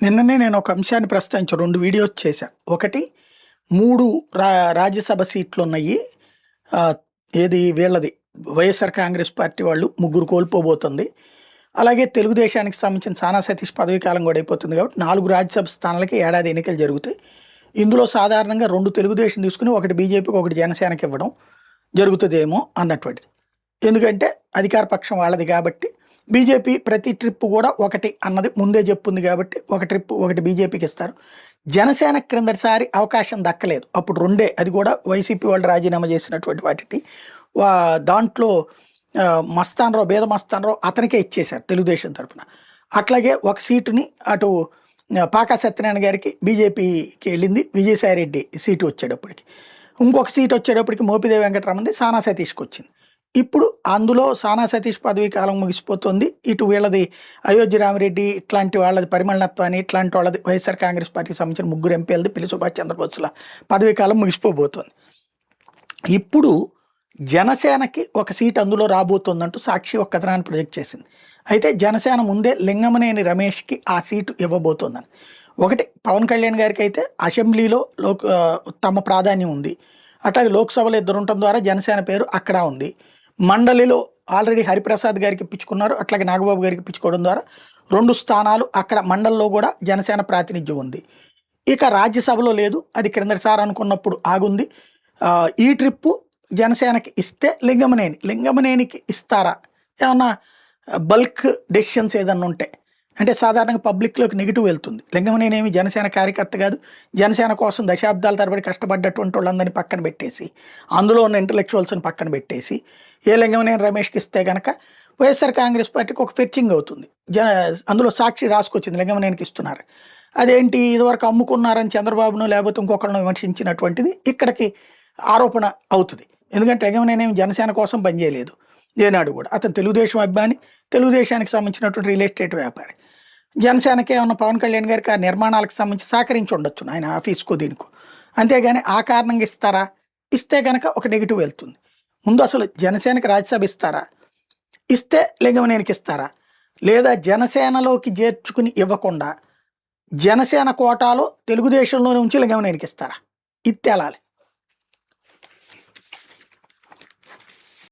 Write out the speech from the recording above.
నిన్ననే నేను ఒక అంశాన్ని ప్రస్తావించా. 2 వీడియోస్ చేశా. ఒకటి 3 రాజ్యసభ సీట్లున్నయి. ఆహ్, ఏది వీళ్ళది వైఎస్ఆర్ కాంగ్రెస్ పార్టీ వాళ్ళు ముగ్గురు కోల్పోబోతుంది. అలాగే తెలుగుదేశానికి సంబంధించిన సానా సతీష్ పదవీ కాలం కూడా అయిపోతుంది కాబట్టి 4 రాజ్యసభ స్థానాలకి ఏడాది ఎన్నికలు జరుగుతాయి. ఇందులో సాధారణంగా 2 తెలుగుదేశం తీసుకొని, ఒకటి బీజేపీకి, ఒకటి జనసేనకి ఇవ్వడం జరుగుతదేమో అన్నటువంటిది. ఎందుకంటే అధికార పక్షం వాళ్ళది కాబట్టి, బీజేపీ ప్రతి ట్రిప్ కూడా ఒకటి అన్నది ముందే చెప్పుంది కాబట్టి, ఒక ట్రిప్ ఒకటి బీజేపీకి ఇస్తారు. జనసేన క్రిందటిసారి అవకాశం దక్కలేదు. అప్పుడు 2 అది కూడా వైసీపీ వాళ్ళు రాజీనామా చేసినటువంటి వాటికి దాంట్లో మస్తానరావు, బేద మస్తానరావు అతనికే ఇచ్చేశారు తెలుగుదేశం తరఫున. అట్లాగే ఒక సీటుని అటు పాకా సత్యనారాయణ గారికి బీజేపీకి వెళ్ళింది. విజయసాయిరెడ్డి సీటు వచ్చేటప్పటికి, ఇంకొక సీటు వచ్చేటప్పటికి మోపిదేవి వెంకటరమణది సానా సతీష్కి వచ్చింది. ఇప్పుడు అందులో సానా సతీష్ పదవీ కాలం ముగిసిపోతుంది. ఇటు వీళ్ళది అయోధ్య రామిరెడ్డి ఇట్లాంటి వాళ్ళది, పరిమళనత్వాన్ని ఇట్లాంటి వాళ్ళది, వైఎస్ఆర్ కాంగ్రెస్ పార్టీకి సంబంధించిన 3 ఎంపీలది, పిల్లి సుభాష్ చంద్రబోస్ల పదవీ కాలం ముగిసిపోబోతోంది. ఇప్పుడు జనసేనకి ఒక సీట్ అందులో రాబోతోందంటూ సాక్షి ఒక కథనాన్ని ప్రొజెక్ట్ చేసింది. అయితే జనసేన ముందే లింగమనేని రమేష్కి ఆ సీటు ఇవ్వబోతోందని. ఒకటి పవన్ కళ్యాణ్ గారికి అయితే అసెంబ్లీలో తమ ప్రాధాన్యం ఉంది. అట్లాగే లోక్సభలో 2 ఉండటం ద్వారా జనసేన పేరు అక్కడ ఉంది. మండలిలో ఆల్రెడీ హరిప్రసాద్ గారికి ఇప్పించుకున్నారు. అట్లాగే నాగబాబు గారికి ఇప్పించుకోవడం ద్వారా 2 స్థానాలు అక్కడ మండలిలో కూడా జనసేన ప్రాతినిధ్యం ఉంది. ఇక రాజ్యసభలో లేదు, అది క్రిందటిసారి అనుకున్నప్పుడు ఆగుంది. ఈ ట్రిప్పు జనసేనకి ఇస్తే లింగమనేనికి ఇస్తారా? ఏమన్నా బల్క్ డెసిషన్స్ ఏదన్నా ఉంటే, అంటే సాధారణంగా పబ్లిక్లోకి నెగిటివ్ వెళ్తుంది. లింగమనేనేమి జనసేన కార్యకర్త కాదు. జనసేన కోసం దశాబ్దాల తరబడి కష్టపడ్డటువంటి వాళ్ళందరినీ పక్కన పెట్టేసి, అందులో ఉన్న ఇంటలెక్చువల్స్ని పక్కన పెట్టేసి లింగమనేని రమేష్కి ఇస్తే కనుక వైఎస్ఆర్ కాంగ్రెస్ పార్టీకి ఒక ఫెర్చింగ్ అవుతుంది. అందులో సాక్షి రాసుకొచ్చింది లింగమనేనికి ఇస్తున్నారు. అదేంటి ఇదివరకు అమ్ముకున్నారని చంద్రబాబును లేకపోతే ఇంకొకళ్ళను విమర్శించినటువంటిది ఇక్కడికి ఆరోపణ అవుతుంది. ఎందుకంటే లింగమనేనేమి జనసేన కోసం పనిచేయలేదు ఏనాడు కూడా. అతను తెలుగుదేశం అభిమాని, తెలుగుదేశానికి సంబంధించినటువంటి రియల్ ఎస్టేట్ వ్యాపారి. జనసేనకే ఉన్న పవన్ కళ్యాణ్ గారికి ఆ నిర్మాణాలకు సంబంధించి సహకరించి ఉండొచ్చు ఆయన ఆఫీస్కో దీనికో. అంతేగాని ఆ కారణంగా ఇస్తారా? ఇస్తే కనుక ఒక నెగిటివ్ వెళ్తుంది. ముందు అసలు జనసేనకి రాజ్యసభ ఇస్తారా? ఇస్తే లింగమనేనికి ఇస్తారా? లేదా జనసేనలోకి చేర్చుకుని ఇవ్వకుండా జనసేన కోటాలో తెలుగుదేశంలోనే ఉంచి లింగమనేనికి ఇస్తారా? ఇది తేలాలి.